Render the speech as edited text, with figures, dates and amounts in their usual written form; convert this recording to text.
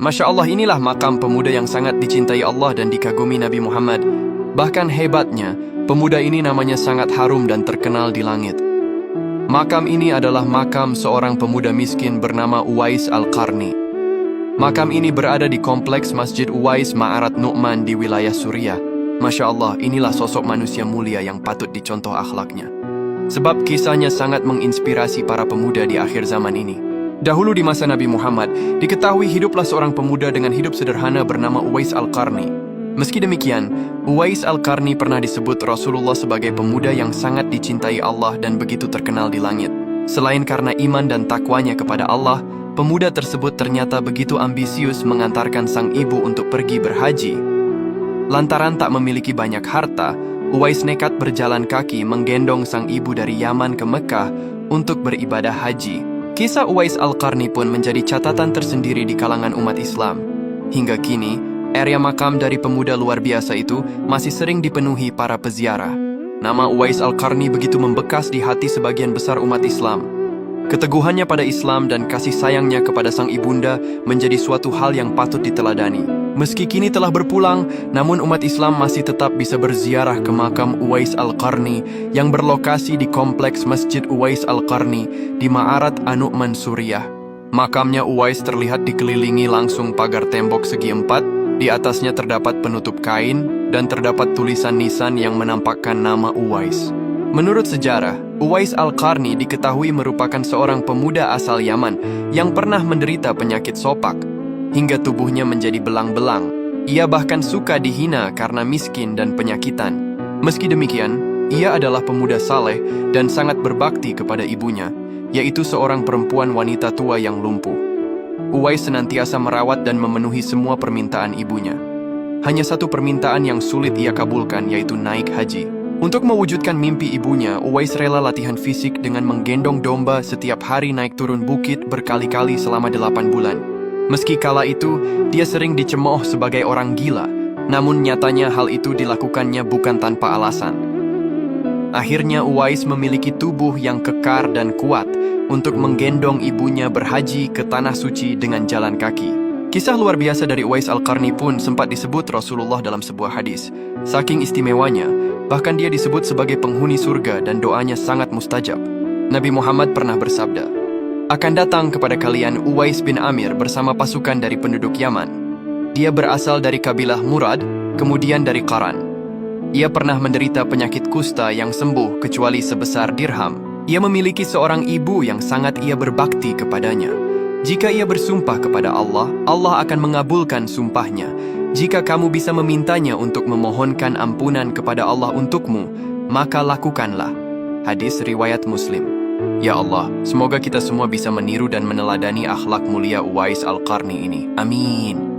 Masya Allah, inilah makam pemuda yang sangat dicintai Allah dan dikagumi Nabi Muhammad. Bahkan hebatnya, pemuda ini namanya sangat harum dan terkenal di langit. Makam ini adalah makam seorang pemuda miskin bernama Uwais Al-Qarni. Makam ini berada di kompleks Masjid Uwais Ma'arat Nu'man di wilayah Suriah. Masya Allah, inilah sosok manusia mulia yang patut dicontoh akhlaknya. Sebab kisahnya sangat menginspirasi para pemuda di akhir zaman ini. Dahulu di masa Nabi Muhammad, diketahui hiduplah seorang pemuda dengan hidup sederhana bernama Uwais Al-Qarni. Meski demikian, Uwais Al-Qarni pernah disebut Rasulullah sebagai pemuda yang sangat dicintai Allah dan begitu terkenal di langit. Selain karena iman dan takwanya kepada Allah, pemuda tersebut ternyata begitu ambisius mengantarkan sang ibu untuk pergi berhaji. Lantaran tak memiliki banyak harta, Uwais nekat berjalan kaki menggendong sang ibu dari Yaman ke Mekah untuk beribadah haji. Kisah Uwais Al-Qarni pun menjadi catatan tersendiri di kalangan umat Islam. Hingga kini, area makam dari pemuda luar biasa itu masih sering dipenuhi para peziarah. Nama Uwais Al-Qarni begitu membekas di hati sebagian besar umat Islam. Keteguhannya pada Islam dan kasih sayangnya kepada sang ibunda menjadi suatu hal yang patut diteladani. Meski kini telah berpulang, namun umat Islam masih tetap bisa berziarah ke makam Uwais Al-Qarni yang berlokasi di kompleks Masjid Uwais Al-Qarni di Ma'arat An-Nu'man, Suriah. Makamnya Uwais terlihat dikelilingi langsung pagar tembok segi 4, di atasnya terdapat penutup kain dan terdapat tulisan nisan yang menampakkan nama Uwais. Menurut sejarah, Uwais Al-Qarni diketahui merupakan seorang pemuda asal Yaman yang pernah menderita penyakit sopak, hingga tubuhnya menjadi belang-belang. Ia bahkan suka dihina karena miskin dan penyakitan. Meski demikian, ia adalah pemuda saleh dan sangat berbakti kepada ibunya, yaitu seorang perempuan wanita tua yang lumpuh. Uwais senantiasa merawat dan memenuhi semua permintaan ibunya. Hanya satu permintaan yang sulit ia kabulkan, yaitu naik haji. Untuk mewujudkan mimpi ibunya, Uwais rela latihan fisik dengan menggendong domba setiap hari naik turun bukit berkali-kali selama 8 bulan. Meski kala itu, dia sering dicemooh sebagai orang gila, namun nyatanya hal itu dilakukannya bukan tanpa alasan. Akhirnya Uwais memiliki tubuh yang kekar dan kuat untuk menggendong ibunya berhaji ke Tanah Suci dengan jalan kaki. Kisah luar biasa dari Uwais Al-Qarni pun sempat disebut Rasulullah dalam sebuah hadis. Saking istimewanya, bahkan dia disebut sebagai penghuni surga dan doanya sangat mustajab. Nabi Muhammad pernah bersabda, "Akan datang kepada kalian Uwais bin Amir bersama pasukan dari penduduk Yaman. Dia berasal dari kabilah Murad, kemudian dari Qaran. Ia pernah menderita penyakit kusta yang sembuh kecuali sebesar dirham. Ia memiliki seorang ibu yang sangat ia berbakti kepadanya. Jika ia bersumpah kepada Allah, Allah akan mengabulkan sumpahnya. Jika kamu bisa memintanya untuk memohonkan ampunan kepada Allah untukmu, maka lakukanlah." Hadis riwayat Muslim. Ya Allah, semoga kita semua bisa meniru dan meneladani akhlak mulia Uwais Al-Qarni ini. Amin.